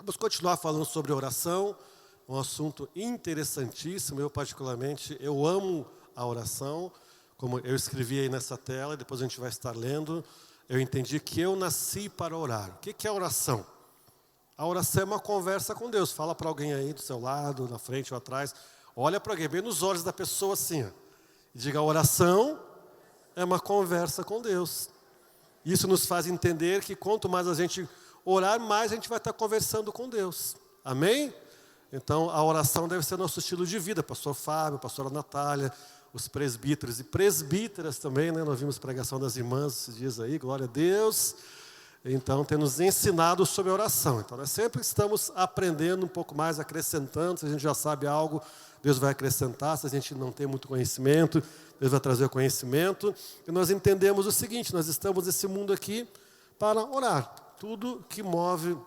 Vamos continuar falando sobre oração, um assunto interessantíssimo. Eu, particularmente, eu amo a oração. Como eu escrevi aí nessa tela, depois a gente vai estar lendo. Eu entendi que eu nasci para orar. O que é oração? A oração é uma conversa com Deus. Fala para alguém aí do seu lado, na frente ou atrás. Olha para alguém, bem nos olhos da pessoa assim. E diga, a oração é uma conversa com Deus. Isso nos faz entender que quanto mais a gente orar, mais a gente vai estar conversando com Deus. Amém? Então, a oração deve ser nosso estilo de vida. Pastor Fábio, pastora Natália, os presbíteros e presbíteras também, né? Nós vimos pregação das irmãs esses dias aí, glória a Deus. Então, tem nos ensinado sobre a oração. Então, nós sempre estamos aprendendo um pouco mais, acrescentando. Se a gente já sabe algo, Deus vai acrescentar. Se a gente não tem muito conhecimento, Deus vai trazer o conhecimento. E nós entendemos o seguinte, nós estamos nesse mundo aqui para orar. Tudo que move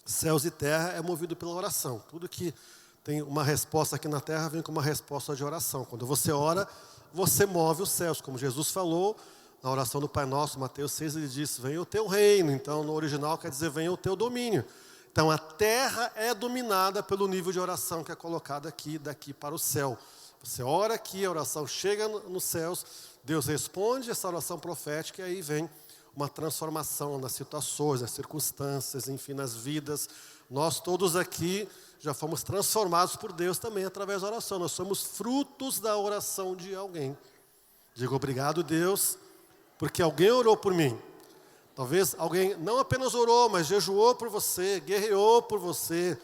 céus e terra é movido pela oração. Tudo que tem uma resposta aqui na terra vem com uma resposta de oração. Quando você ora, você move os céus. Como Jesus falou na oração do Pai Nosso, Mateus 6, ele diz, venha o teu reino. Então, no original quer dizer, venha o teu domínio. Então, a terra é dominada pelo nível de oração que é colocado aqui, daqui para o céu. Você ora aqui, a oração chega nos céus, Deus responde essa oração profética e aí vem uma transformação nas situações, nas circunstâncias, enfim, nas vidas. Nós todos aqui já fomos transformados por Deus também através da oração. Nós somos frutos da oração de alguém. Digo obrigado, Deus, porque alguém orou por mim. Talvez alguém não apenas orou, mas jejuou por você, guerreou por você,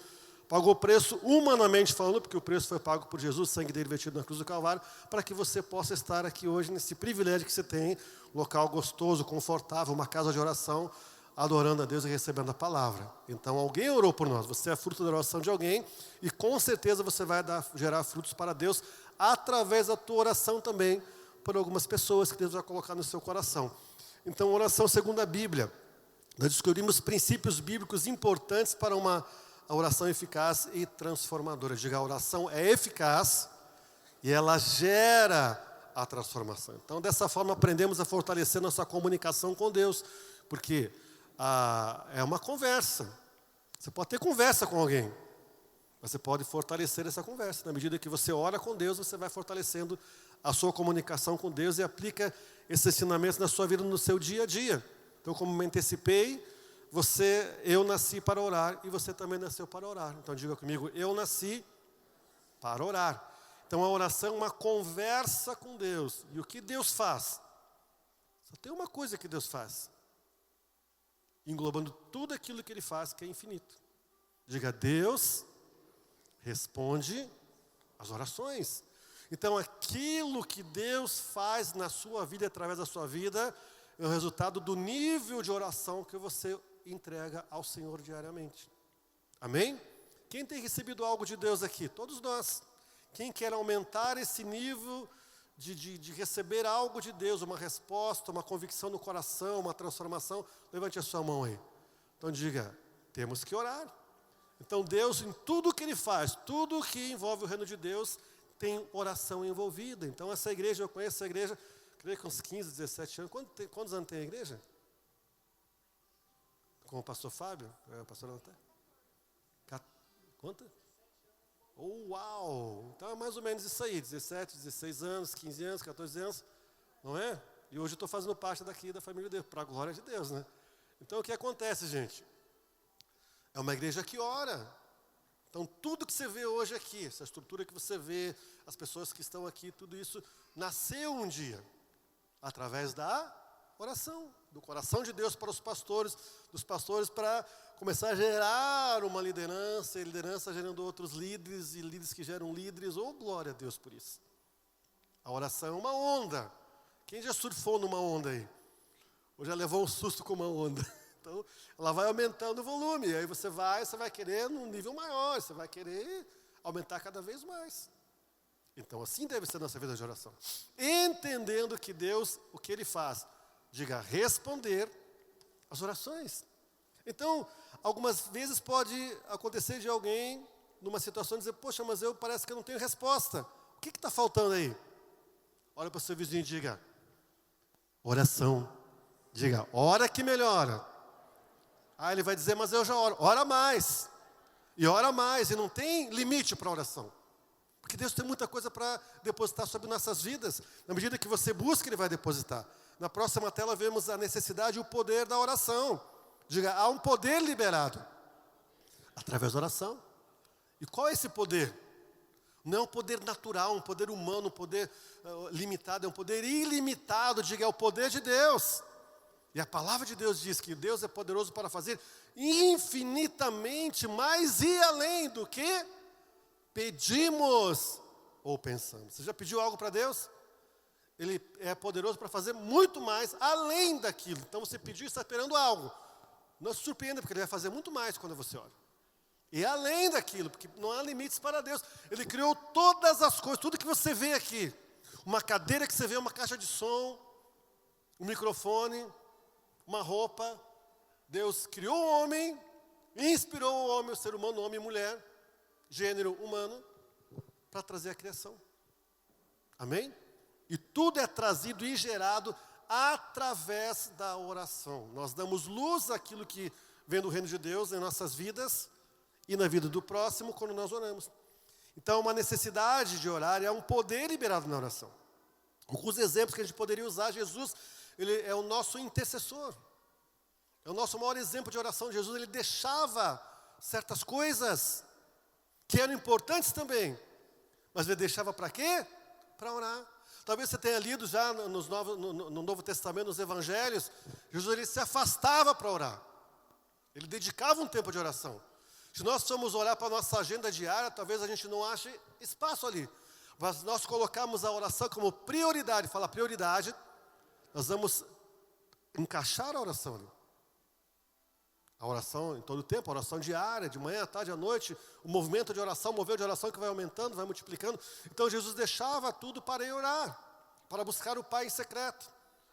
pagou preço humanamente falando, porque o preço foi pago por Jesus, o sangue dele vertido na cruz do Calvário, para que você possa estar aqui hoje nesse privilégio que você tem, um local gostoso, confortável, uma casa de oração, adorando a Deus e recebendo a palavra. Então alguém orou por nós, você é fruto da oração de alguém e com certeza você vai gerar frutos para Deus através da tua oração também, por algumas pessoas que Deus vai colocar no seu coração. Então, oração segundo a Bíblia. Nós descobrimos princípios bíblicos importantes para uma oração eficaz e transformadora. Diga, a oração é eficaz e ela gera a transformação. Então, dessa forma, aprendemos a fortalecer nossa comunicação com Deus, porque é uma conversa. Você pode ter conversa com alguém, mas você pode fortalecer essa conversa. Na medida que você ora com Deus, você vai fortalecendo a sua comunicação com Deus e aplica esses ensinamentos na sua vida, no seu dia a dia. Então, como me antecipei, eu nasci para orar e você também nasceu para orar. Então, diga comigo, eu nasci para orar. Então, a oração é uma conversa com Deus. E o que Deus faz? Só tem uma coisa que Deus faz, englobando tudo aquilo que Ele faz, que é infinito. Diga, Deus responde às orações. Então, aquilo que Deus faz na sua vida, através da sua vida, é o resultado do nível de oração que você entrega ao Senhor diariamente. Amém? Quem tem recebido algo de Deus aqui? Todos nós. Quem quer aumentar esse nível de receber algo de Deus, uma resposta, uma convicção no coração, uma transformação, levante a sua mão aí. Então diga, temos que orar. Então Deus, em tudo que Ele faz, tudo que envolve o reino de Deus, tem oração envolvida. Então essa igreja, eu conheço essa igreja, creio que uns 15, 17 anos. Quantos anos tem a igreja? Com o pastor Fábio? O pastor Natália? Quanto? Oh, uau! Então é mais ou menos isso aí, 17, 16 anos, 15 anos, 14 anos, não é? E hoje eu estou fazendo parte daqui da família de Deus, para a glória de Deus, né? Então o que acontece, gente? É uma igreja que ora. Então, tudo que você vê hoje aqui, essa estrutura que você vê, as pessoas que estão aqui, tudo isso nasceu um dia, através da oração, do coração de Deus para os pastores, dos pastores para começar a gerar uma liderança, e liderança gerando outros líderes, e líderes que geram líderes, glória a Deus por isso. A oração é uma onda. Quem já surfou numa onda aí? Ou já levou um susto com uma onda? Então, ela vai aumentando o volume, e aí você vai querer num nível maior, você vai querer aumentar cada vez mais. Então, assim deve ser a nossa vida de oração. Entendendo que Deus, o que Ele faz? Diga, responder às orações. Então, algumas vezes pode acontecer de alguém, numa situação, dizer, poxa, mas parece que eu não tenho resposta. O que está faltando aí? Olha para o seu vizinho e diga, oração. Diga, ora que melhora. Ele vai dizer, mas eu já oro. Ora mais. E ora mais, e não tem limite para a oração. Porque Deus tem muita coisa para depositar sobre nossas vidas. Na medida que você busca, Ele vai depositar. Na próxima tela vemos a necessidade e o poder da oração. Diga, há um poder liberado através da oração. E qual é esse poder? Não é um poder natural, um poder humano, um poder limitado, é um poder ilimitado. Diga, é o poder de Deus. E a palavra de Deus diz que Deus é poderoso para fazer infinitamente mais e além do que pedimos ou pensamos. Você já pediu algo para Deus? Ele é poderoso para fazer muito mais além daquilo. Então você pediu e está esperando algo. Não se surpreenda, porque Ele vai fazer muito mais quando você ora. E além daquilo, porque não há limites para Deus. Ele criou todas as coisas, tudo que você vê aqui. Uma cadeira que você vê, uma caixa de som, um microfone, uma roupa. Deus criou o homem, inspirou o homem, o ser humano, homem e mulher, gênero humano, para trazer a criação. Amém? E tudo é trazido e gerado através da oração. Nós damos luz àquilo que vem do reino de Deus em nossas vidas e na vida do próximo quando nós oramos. Então, uma necessidade de orar é um poder liberado na oração. Alguns exemplos que a gente poderia usar, Jesus, Ele é o nosso intercessor. É o nosso maior exemplo de oração. Jesus, Ele deixava certas coisas que eram importantes também. Mas Ele deixava para quê? Para orar. Talvez você tenha lido já no Novo Testamento, nos Evangelhos, Jesus Ele se afastava para orar. Ele dedicava um tempo de oração. Se nós formos olhar para a nossa agenda diária, talvez a gente não ache espaço ali. Mas nós colocamos a oração como prioridade. Fala prioridade, nós vamos encaixar a oração ali. A oração em todo o tempo, a oração diária, de manhã, à tarde, à noite, o movimento de oração, o mover de oração que vai aumentando, vai multiplicando. Então Jesus deixava tudo para ir orar, para buscar o Pai em secreto.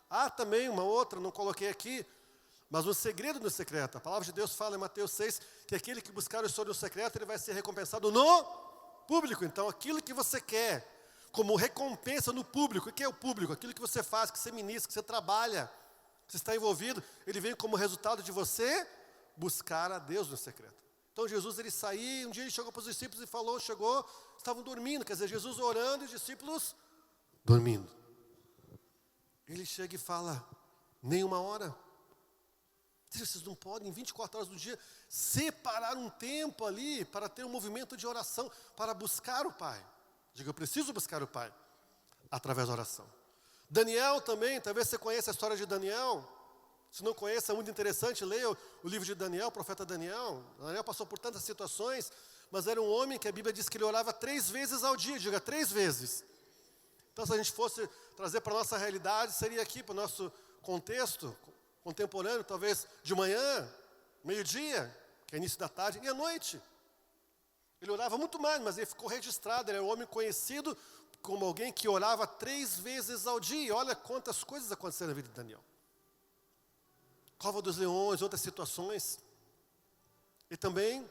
Há também uma outra, não coloquei aqui, mas um segredo no secreto. A palavra de Deus fala em Mateus 6, que aquele que buscar o Senhor no secreto, ele vai ser recompensado no público. Então aquilo que você quer, como recompensa no público, o que é o público? Aquilo que você faz, que você ministra, que você trabalha, que você está envolvido, ele vem como resultado de você buscar a Deus no secreto. Então Jesus, ele saía, um dia ele chegou para os discípulos e falou, chegou, estavam dormindo, quer dizer, Jesus orando e os discípulos dormindo. Ele chega e fala, nem uma hora. Vocês não podem, em 24 horas do dia, separar um tempo ali para ter um movimento de oração, para buscar o Pai. Diga, eu preciso buscar o Pai, através da oração. Daniel também, talvez você conheça a história de Daniel. Se não conhece, é muito interessante, leia o livro de Daniel, o profeta Daniel. Daniel passou por tantas situações, mas era um homem que a Bíblia diz que ele orava 3 vezes ao dia, diga 3 vezes. Então se a gente fosse trazer para a nossa realidade, seria aqui para o nosso contexto contemporâneo, talvez de manhã, meio-dia, que é início da tarde, e à noite. Ele orava muito mais, mas ele ficou registrado, ele era um homem conhecido como alguém que orava 3 vezes ao dia. E olha quantas coisas aconteceram na vida de Daniel. Cova dos Leões, outras situações. E também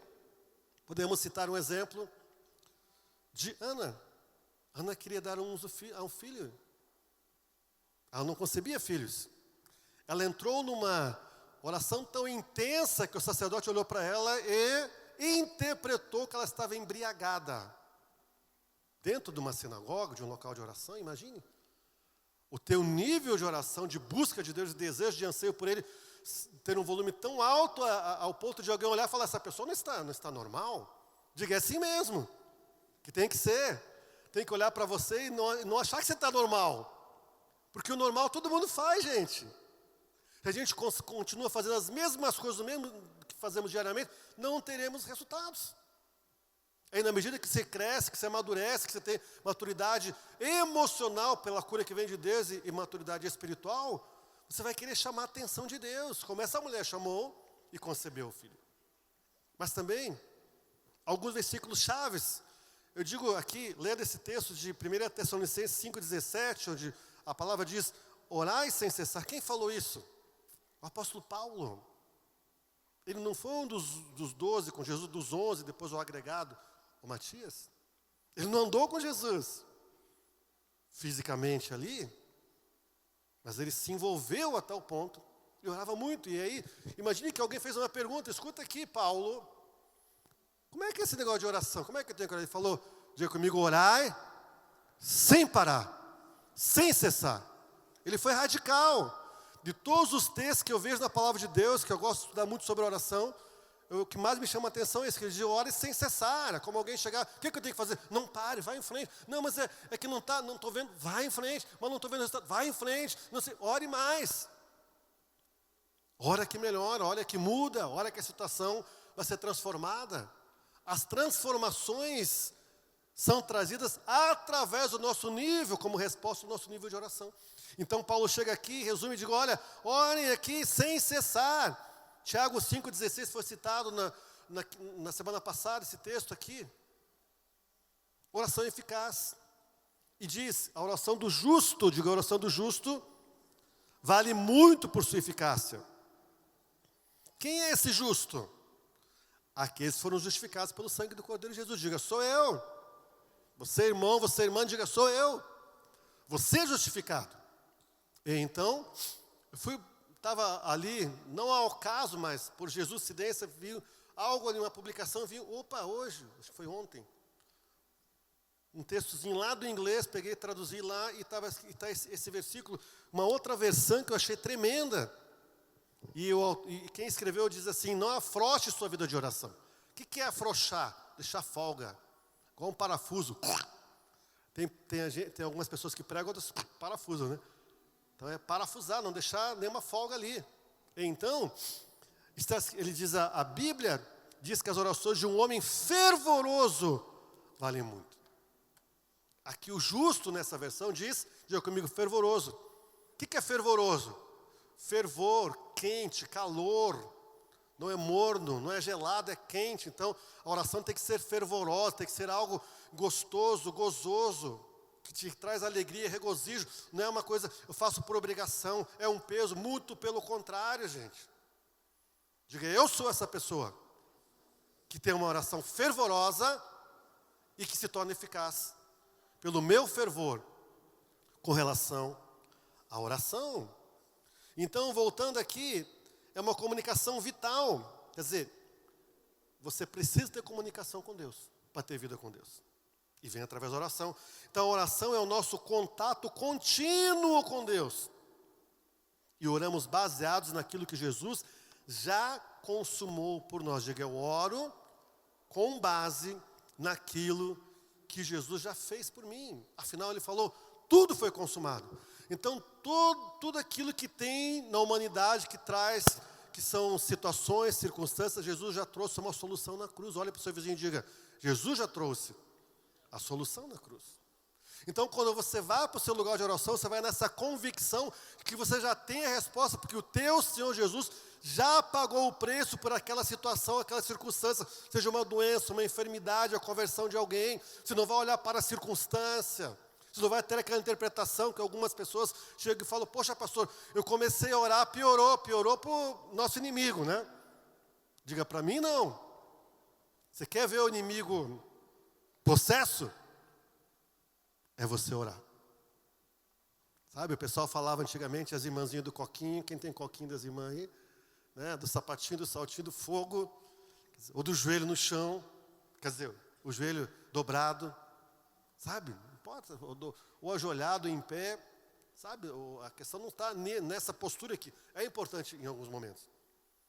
podemos citar um exemplo de Ana. Ana queria dar a um filho. Ela não concebia filhos. Ela entrou numa oração tão intensa que o sacerdote olhou para ela e interpretou que ela estava embriagada. Dentro de uma sinagoga, de um local de oração, imagine. O teu nível de oração, de busca de Deus, de desejo, de anseio por Ele, ter um volume tão alto ao ponto de alguém olhar e falar, essa pessoa não está normal. Diga, é assim mesmo, que tem que ser. Tem que olhar para você e não achar que você está normal. Porque o normal todo mundo faz, gente. Se a gente continua fazendo as mesmas coisas, o mesmo que fazemos diariamente, não teremos resultados. Aí na medida que você cresce, que você amadurece, que você tem maturidade emocional pela cura que vem de Deus e maturidade espiritual, você vai querer chamar a atenção de Deus, como essa mulher chamou e concebeu o filho. Mas também, alguns versículos chaves. Eu digo aqui, lendo esse texto de 1 Tessalonicenses 5,17, onde a palavra diz, orai sem cessar. Quem falou isso? O apóstolo Paulo. Ele não foi um dos 12 com Jesus, dos 11, depois o agregado, o Matias. Ele não andou com Jesus fisicamente ali, mas ele se envolveu a tal ponto e orava muito. E aí, imagine que alguém fez uma pergunta, escuta aqui, Paulo, como é é esse negócio de oração? Como é que eu tenho que orar? Ele falou, diga comigo, orai sem parar, sem cessar. Ele foi radical. De todos os textos que eu vejo na palavra de Deus, que eu gosto de estudar muito sobre oração, o que mais me chama a atenção é isso, que ele diz, ore sem cessar. É como alguém chegar, o que eu tenho que fazer? Não pare, vai em frente. Não, mas é que não estou vendo, vai em frente. Mas não estou vendo o resultado, vai em frente. Não sei, ore mais. Ora que melhora, ora que muda, ora que a situação vai ser transformada. As transformações são trazidas através do nosso nível, como resposta do nosso nível de oração. Então Paulo chega aqui, resume e diz, olha, orem aqui sem cessar. Tiago 5,16 foi citado na semana passada, esse texto aqui. Oração eficaz. E diz, a oração do justo, diga a oração do justo, vale muito por sua eficácia. Quem é esse justo? Aqueles que foram justificados pelo sangue do Cordeiro de Jesus. Diga, sou eu. Você irmão, você irmã, diga, sou eu. Você é justificado. E então, estava ali, não ao caso, mas por Jesus incidência, vi algo ali, uma publicação, vi, hoje, acho que foi ontem, um textozinho lá do inglês, peguei, traduzi lá, e está esse versículo, uma outra versão que eu achei tremenda, e quem escreveu diz assim, não afrouxe sua vida de oração. O que é afrouxar? Deixar folga, igual um parafuso. Tem algumas pessoas que pregam, outras parafusam, né? Então é parafusar, não deixar nenhuma folga ali. Então, ele diz, a Bíblia diz que as orações de um homem fervoroso valem muito. Aqui o justo nessa versão diz, diga comigo, fervoroso. O que é fervoroso? Fervor, quente, calor. Não é morno, não é gelado, é quente. Então a oração tem que ser fervorosa, tem que ser algo gostoso, gozoso, que te traz alegria, regozijo. Não é uma coisa, eu faço por obrigação, é um peso, muito pelo contrário, gente. Diga, eu sou essa pessoa que tem uma oração fervorosa e que se torna eficaz pelo meu fervor com relação à oração. Então, voltando aqui, é uma comunicação vital. Quer dizer, você precisa ter comunicação com Deus para ter vida com Deus. E vem através da oração. Então a oração é o nosso contato contínuo com Deus. E oramos baseados naquilo que Jesus já consumou por nós. Diga, eu oro com base naquilo que Jesus já fez por mim. Afinal, ele falou, tudo foi consumado. Então, tudo aquilo que tem na humanidade que traz, que são situações, circunstâncias, Jesus já trouxe uma solução na cruz. Olha para o seu vizinho e diga, Jesus já trouxe a solução na cruz. Então, quando você vai para o seu lugar de oração, você vai nessa convicção que você já tem a resposta, porque o teu Senhor Jesus já pagou o preço por aquela situação, aquela circunstância, seja uma doença, uma enfermidade, a conversão de alguém. Você não vai olhar para a circunstância, você não vai ter aquela interpretação que algumas pessoas chegam e falam, poxa pastor, eu comecei a orar, piorou para o nosso inimigo, né? Diga, para mim não. Você quer ver o inimigo possesso? É você orar. Sabe, o pessoal falava antigamente, as irmãzinhas do coquinho, quem tem coquinho das irmãs aí, né, do sapatinho, do saltinho, do fogo, ou do joelho no chão, quer dizer, o joelho dobrado, sabe, não importa, ou ajoelhado em pé, sabe, a questão não está nessa postura aqui, é importante em alguns momentos,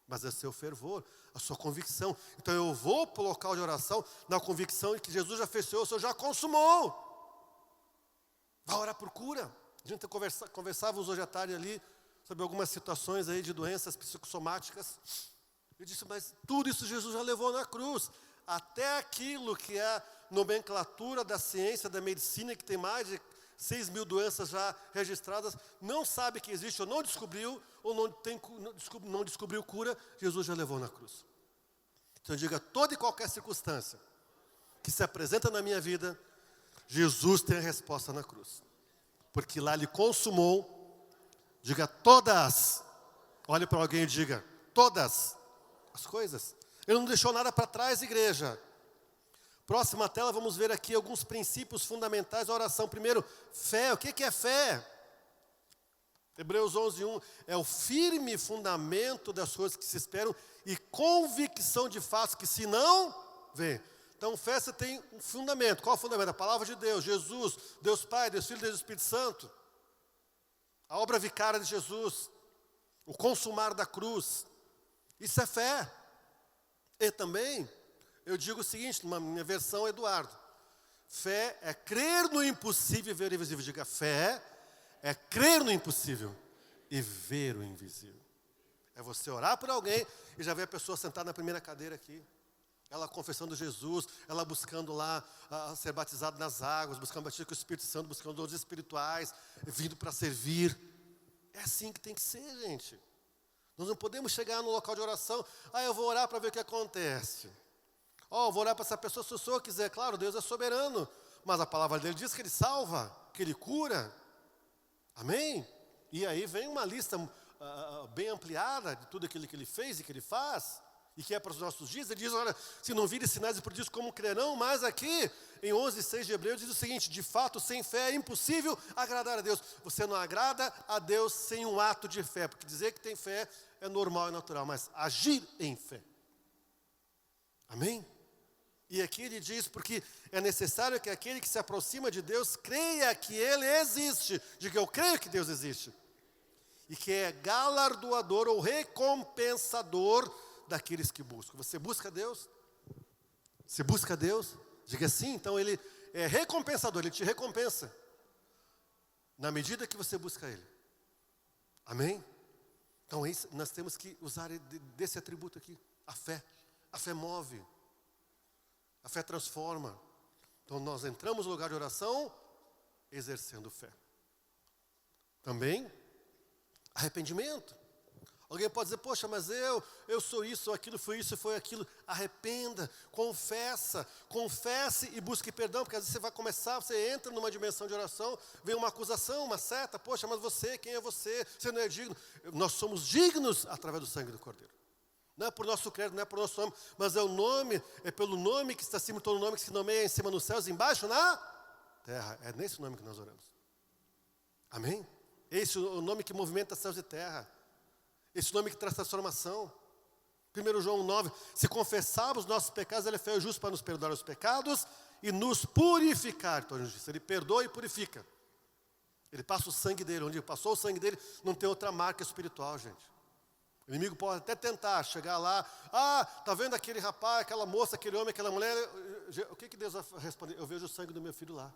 mas é seu fervor, a sua convicção. Então eu vou para o local de oração na convicção de que Jesus já fez o Senhor já consumou. Vai orar por cura. A gente conversávamos hoje à tarde ali sobre algumas situações aí de doenças psicossomáticas. Eu disse, mas tudo isso Jesus já levou na cruz. Até aquilo que é a nomenclatura da ciência, da medicina, que tem mais de 6.000 doenças já registradas, não sabe que existe, ou não descobriu, ou não descobriu cura, Jesus já levou na cruz. Então diga, toda e qualquer circunstância que se apresenta na minha vida, Jesus tem a resposta na cruz. Porque lá ele consumou, diga todas, olhe para alguém e diga, todas as coisas. Ele não deixou nada para trás, igreja. Próxima tela, vamos ver aqui alguns princípios fundamentais da oração. Primeiro, fé. O que é fé? Hebreus 11:1 é o firme fundamento das coisas que se esperam e convicção de fatos que se não vê. Então, fé você tem um fundamento. Qual é o fundamento? A palavra de Deus, Jesus, Deus Pai, Deus Filho, Deus Espírito Santo. A obra vicária de Jesus. O consumar da cruz. Isso é fé. E também, eu digo o seguinte, na minha versão, Eduardo. Fé é crer no impossível e ver o invisível. Diga, fé é crer no impossível e ver o invisível. É você orar por alguém e já ver a pessoa sentada na primeira cadeira aqui. Ela confessando Jesus, ela buscando lá ser batizada nas águas, buscando batismo com o Espírito Santo, buscando dons espirituais, vindo para servir. É assim que tem que ser, gente. Nós não podemos chegar no local de oração, eu vou orar para ver o que acontece. Eu vou orar para essa pessoa se o Senhor quiser. Claro, Deus é soberano, mas a palavra dele diz que Ele salva, que Ele cura. Amém? E aí vem uma lista bem ampliada de tudo aquilo que Ele fez e que Ele faz, e que é para os nossos dias. Ele diz, olha, se não virem sinais e prodígios, como crerão? Mas aqui, em 11:6 de Hebreus, diz o seguinte, de fato, sem fé é impossível agradar a Deus. Você não agrada a Deus sem um ato de fé, porque dizer que tem fé é normal e natural, mas agir em fé. Amém? E aqui ele diz, porque é necessário que aquele que se aproxima de Deus creia que Ele existe. Diga, eu creio que Deus existe. E que é galardoador ou recompensador daqueles que buscam. Você busca Deus? Você busca Deus? Diga sim, então Ele é recompensador, Ele te recompensa. Na medida que você busca Ele. Amém? Então nós temos que usar desse atributo aqui, a fé. A fé move. A fé transforma. Então nós entramos no lugar de oração exercendo fé. Também, arrependimento. Alguém pode dizer, poxa, mas eu sou isso, aquilo, foi isso, foi aquilo. Arrependa, confesse e busque perdão, porque às vezes você entra numa dimensão de oração, vem uma acusação, uma seta, poxa, mas você, quem é você? Você não é digno. Nós somos dignos através do sangue do Cordeiro. Não é por nosso crédito, não é por nosso nome, mas é pelo nome que está acima de todo nome, que se nomeia em cima nos céus, embaixo na terra. É nesse nome que nós oramos. Amém? Esse é o nome que movimenta céus e terra. Esse nome que traz transformação. 1 João 9, se confessarmos os nossos pecados, Ele é fiel e justo para nos perdoar os pecados e nos purificar. Então, Ele perdoa e purifica. Ele passa o sangue dele, onde passou o sangue dele, não tem outra marca espiritual, gente. O inimigo pode até tentar chegar lá, tá vendo aquele rapaz, aquela moça, aquele homem, aquela mulher, o que Deus vai responder? Eu vejo o sangue do meu filho lá,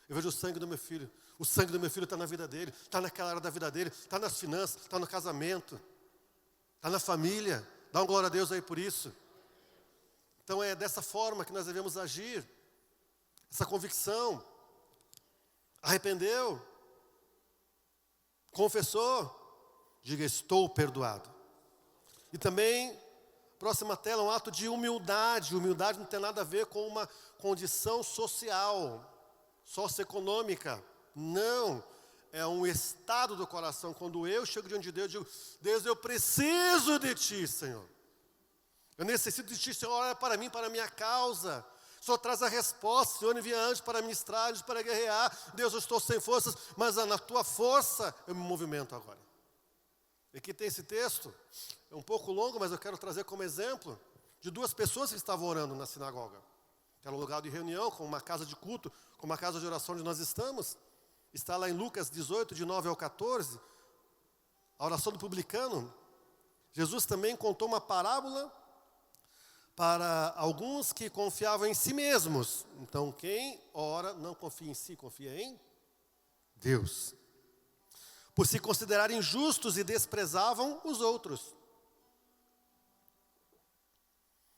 eu vejo o sangue do meu filho, o sangue do meu filho está na vida dele, está naquela área da vida dele, está nas finanças, está no casamento, está na família, dá um glória a Deus aí por isso. Então é dessa forma que nós devemos agir, essa convicção, arrependeu, confessou, diga, estou perdoado. E também, próxima tela, um ato de humildade. Humildade não tem nada a ver com uma condição social, socioeconômica. Não, é um estado do coração. Quando eu chego diante de Deus, eu digo, Deus, eu preciso de Ti, Senhor. Eu necessito de Ti, Senhor, olha para mim, para a minha causa. O Senhor traz a resposta, Senhor envia anjos para ministrar, anjos para guerrear. Deus, eu estou sem forças, mas na Tua força eu me movimento agora. E aqui tem esse texto, é um pouco longo, mas eu quero trazer como exemplo de duas pessoas que estavam orando na sinagoga. Era um lugar de reunião, com uma casa de culto, com uma casa de oração onde nós estamos. Está lá em Lucas 18, de 9 ao 14, a oração do publicano. Jesus também contou uma parábola para alguns que confiavam em si mesmos. Então, quem ora não confia em si, confia em Deus. Por se considerarem justos e desprezavam os outros.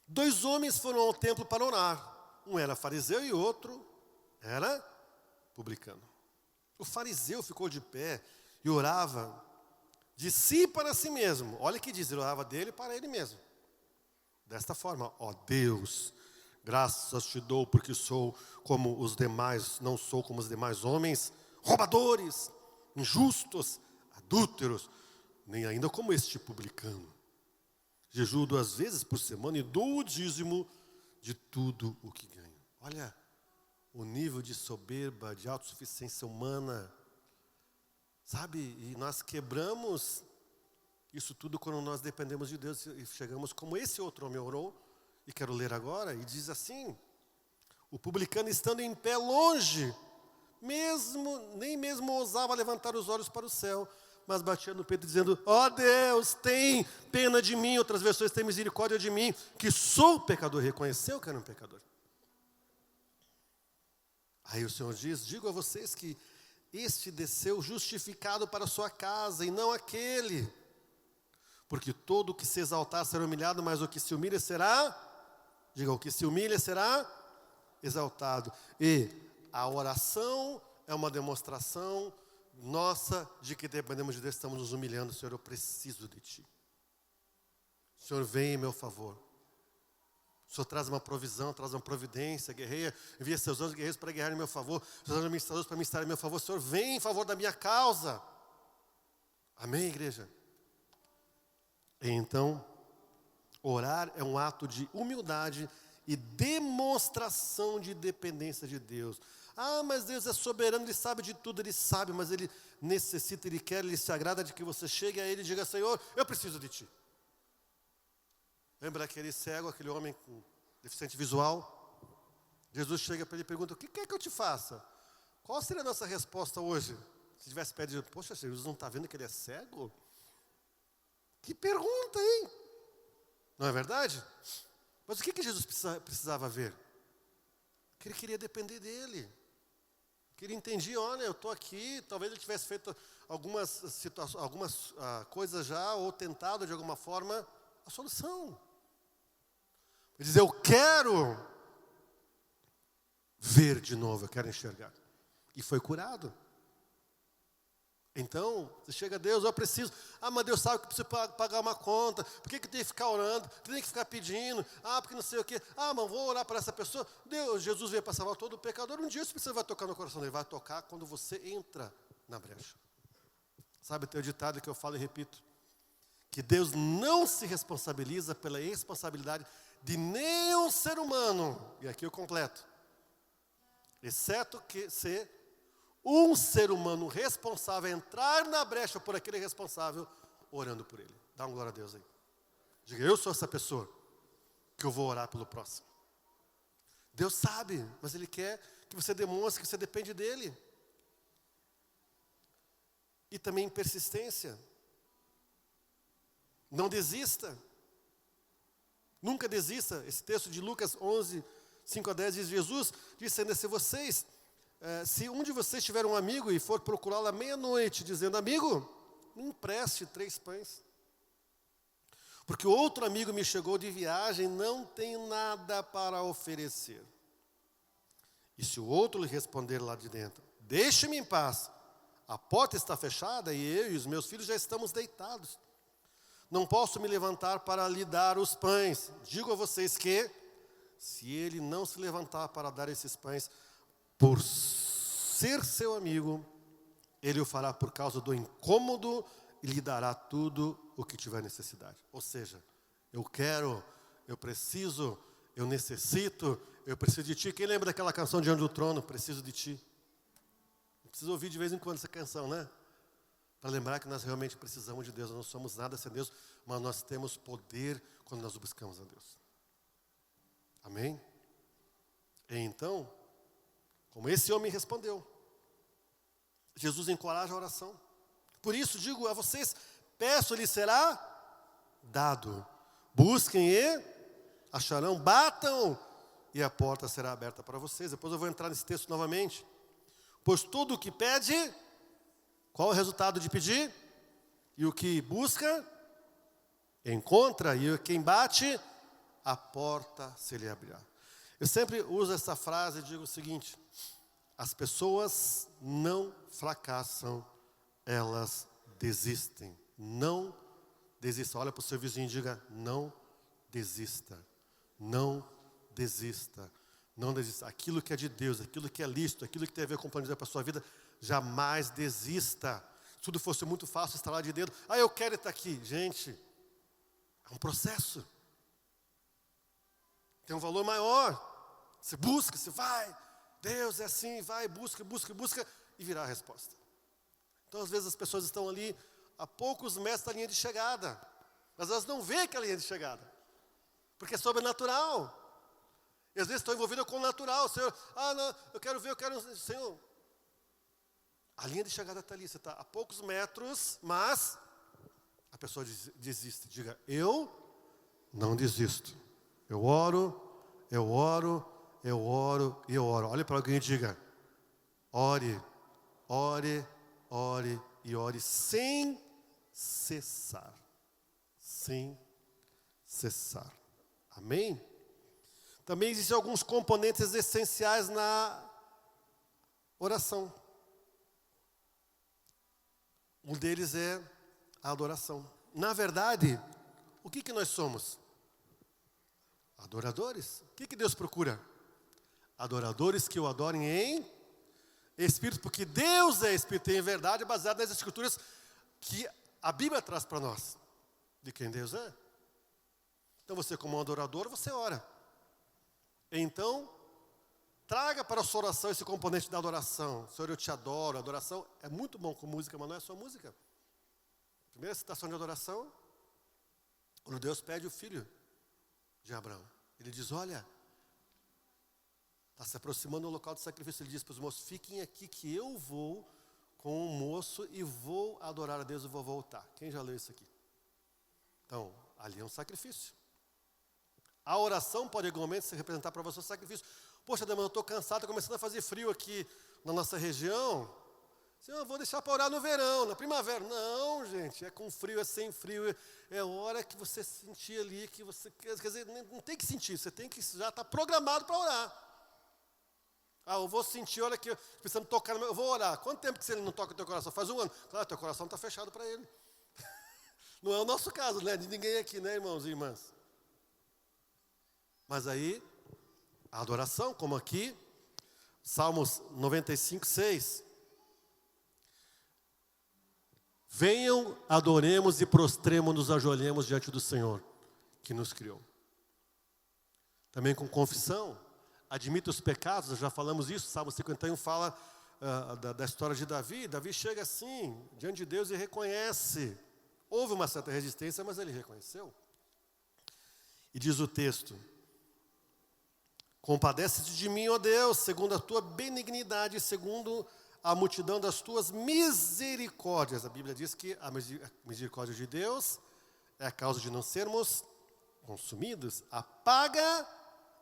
2 homens foram ao templo para orar. Um era fariseu e outro era publicano. O fariseu ficou de pé e orava de si para si mesmo. Olha o que diz, ele orava dele para ele mesmo. Desta forma, ó Deus, graças te dou porque sou como os demais, não sou como os demais homens, roubadores, injustos, adúlteros, nem ainda como este publicano. Jejuo 2 vezes por semana e dou o dízimo de tudo o que ganho. Olha o nível de soberba, de autossuficiência humana. Sabe, e nós quebramos isso tudo quando nós dependemos de Deus e chegamos como esse outro homem orou, e quero ler agora, e diz assim, O publicano, estando em pé longe, nem mesmo ousava levantar os olhos para o céu, mas batia no peito dizendo: ó Deus, tem pena de mim. Outras versões, tem misericórdia de mim, que sou pecador. Reconheceu que era um pecador. Aí o Senhor diz: digo a vocês que este desceu justificado para a sua casa, e não aquele. Porque todo o que se exaltar será humilhado, mas o que se humilha será, diga, o que se humilha será exaltado. E a oração é uma demonstração nossa de que dependemos de Deus, estamos nos humilhando. Senhor, eu preciso de Ti. Senhor, vem em meu favor. O Senhor traz uma provisão, traz uma providência, guerreia, envia seus anjos guerreiros para guerrear em meu favor, seus anjos administradores para ministrar em meu favor. Senhor, vem em favor da minha causa. Amém, igreja? E então, orar é um ato de humildade e demonstração de dependência de Deus. Ah, mas Deus é soberano, Ele sabe de tudo, Ele sabe, mas Ele necessita, Ele quer, Ele se agrada de que você chegue a Ele e diga: Senhor, eu preciso de Ti. Lembra aquele cego, aquele homem com deficiente visual? Jesus chega para ele e pergunta: o que quer que eu te faça? Qual seria a nossa resposta hoje? Se tivesse pedido: poxa, Jesus não está vendo que ele é cego? Que pergunta, hein? Não é verdade? Mas o que Jesus precisava ver? Que ele queria depender dele. Que ele entendia: olha, eu estou aqui. Talvez ele tivesse feito algumas coisas já, ou tentado de alguma forma a solução. Ele diz: eu quero ver de novo, eu quero enxergar. E foi curado. Então, você chega a Deus: eu preciso. Ah, mas Deus sabe que eu preciso pagar uma conta. Por que tem que ficar orando? Tem que ficar pedindo. Ah, porque não sei o quê. Ah, mas vou orar para essa pessoa. Deus, Jesus veio para salvar todo pecador. Um dia você vai tocar no coração dele. Vai tocar quando você entra na brecha. Sabe, tem o ditado que eu falo e repito: que Deus não se responsabiliza pela irresponsabilidade de nenhum ser humano. E aqui eu completo: exceto que se um ser humano responsável entrar na brecha por aquele responsável, orando por ele. Dá uma glória a Deus aí. Diga: eu sou essa pessoa que eu vou orar pelo próximo. Deus sabe, mas Ele quer que você demonstre que você depende dEle. E também persistência. Não desista. Nunca desista. Esse texto de Lucas 11, 5 a 10 diz: Jesus disse ainda: se um de vocês tiver um amigo e for procurá-lo à meia-noite, dizendo: amigo, me empreste 3 pães, porque outro amigo me chegou de viagem, não tem nada para oferecer. E se o outro lhe responder lá de dentro: deixe-me em paz, a porta está fechada e eu e os meus filhos já estamos deitados, não posso me levantar para lhe dar os pães. Digo a vocês que, se ele não se levantar para dar esses pães, por ser seu amigo, ele o fará por causa do incômodo e lhe dará tudo o que tiver necessidade. Ou seja, eu quero, eu preciso, eu necessito, eu preciso de Ti. Quem lembra daquela canção Diante do Trono? Preciso de Ti. Precisa ouvir de vez em quando essa canção, né? Para lembrar que nós realmente precisamos de Deus. Nós não somos nada sem Deus, mas nós temos poder quando nós buscamos a Deus. Amém? E então, como esse homem respondeu, Jesus encoraja a oração. Por isso digo a vocês: peço-lhe, será dado. Busquem e acharão, batam e a porta será aberta para vocês. Depois eu vou entrar nesse texto novamente. Pois tudo o que pede, qual é o resultado de pedir? E o que busca, encontra. E quem bate, a porta se lhe abrirá. Eu sempre uso essa frase e digo o seguinte: as pessoas não fracassam, elas desistem. Não desista. Olha para o seu vizinho e diga: não desista. Não desista. Não desista. Aquilo que é de Deus, aquilo que é lícito, aquilo que tem a ver com o plano de Deus para a sua vida, jamais desista. Se tudo fosse muito fácil, estalar de dedo: ah, eu quero estar aqui. Gente, é um processo. Tem um valor maior. Você busca, você vai. Deus é assim, vai, busca, busca, busca, e virá a resposta. Então, às vezes, as pessoas estão ali a poucos metros da linha de chegada, mas elas não veem aquela linha de chegada, porque é sobrenatural. E às vezes estou envolvido com o natural. Senhor, não, eu quero ver, Senhor, a linha de chegada está ali. Você está a poucos metros, mas a pessoa desiste. Diga, eu não desisto. Eu oro, eu oro, eu oro e eu oro. Olhe para alguém e diga, ore, ore, ore e ore sem cessar. Sem cessar. Amém? Também existem alguns componentes essenciais na oração. Um deles é a adoração. Na verdade, o que nós somos? Adoradores. O que Deus procura? Adoradores que o adorem em Espírito, porque Deus é Espírito e em verdade, baseado nas Escrituras que a Bíblia traz para nós, de quem Deus é. Então você, como um adorador, você ora. Então, traga para a sua oração esse componente da adoração. Senhor, eu te adoro. Adoração é muito bom com música, mas não é só música. Primeira citação de adoração, quando Deus pede o filho de Abraão. Ele diz, olha, está se aproximando do local do sacrifício. Ele diz para os moços, fiquem aqui que eu vou com o moço e vou adorar a Deus e vou voltar. Quem já leu isso aqui? Então, ali é um sacrifício. A oração pode igualmente se representar para você o sacrifício. Poxa, Deus, eu estou cansado, está começando a fazer frio aqui na nossa região. Senhor, eu vou deixar para orar no verão, na primavera. Não, gente, é com frio, é sem frio. É a hora que você sentir ali, que você... Quer dizer, não tem que sentir, você tem que já estar programado para orar. Eu vou sentir, olha aqui, precisando tocar, eu vou orar. Quanto tempo que você não toca o teu coração? Faz um ano. Claro, teu coração está fechado para ele. Não é o nosso caso, né? De ninguém aqui, né, irmãos e irmãs? Mas aí, a adoração, como aqui, Salmos 95, 6. Venham, adoremos e prostremos-nos, ajoelhemos diante do Senhor, que nos criou. Também com confissão, admita os pecados, já falamos isso, Salmo 51 fala da história de Davi. Davi chega assim, diante de Deus e reconhece. Houve uma certa resistência, mas ele reconheceu. E diz o texto, compadece-te de mim, ó Deus, segundo a tua benignidade, segundo a multidão das tuas misericórdias. A Bíblia diz que a misericórdia de Deus é a causa de não sermos consumidos. Apaga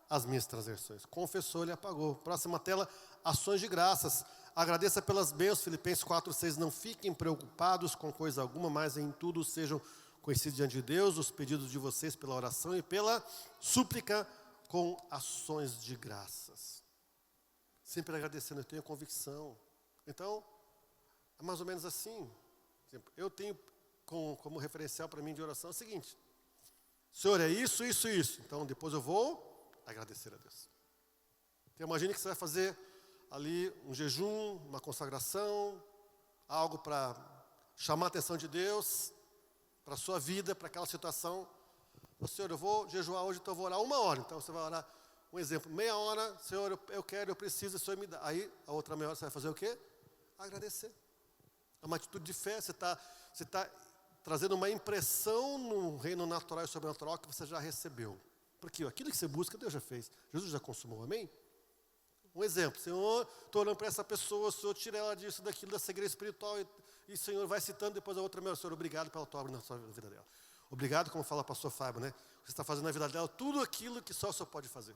as minhas transgressões. Confessou, ele apagou. Próxima tela, ações de graças. Agradeça pelas bênçãos, Filipenses 4:6. Não fiquem preocupados com coisa alguma, mas em tudo sejam conhecidos diante de Deus os pedidos de vocês pela oração e pela súplica com ações de graças. Sempre agradecendo, eu tenho convicção. Então, é mais ou menos assim. Eu tenho como referencial para mim de oração o seguinte: Senhor, é isso, isso, isso. Então, depois eu vou agradecer a Deus. Então, imagine que você vai fazer ali um jejum, uma consagração, algo para chamar a atenção de Deus, para a sua vida, para aquela situação. Senhor, eu vou jejuar hoje, então eu vou orar 1 hora. Então você vai orar, um exemplo, meia hora, Senhor, eu quero, eu preciso, o Senhor me dá. Aí, a outra meia hora você vai fazer o quê? Agradecer. É uma atitude de fé, você está trazendo uma impressão no reino natural e sobrenatural que você já recebeu. Porque aquilo que você busca, Deus já fez. Jesus já consumou, amém? Um exemplo, Senhor, estou orando para essa pessoa, Senhor, tira ela disso, daquilo, da cegueira espiritual, e Senhor vai citando depois a outra meia hora, Senhor, obrigado pela tua obra na vida dela. Obrigado, como fala o pastor Fábio, né? Você está fazendo na vida dela tudo aquilo que só o Senhor pode fazer.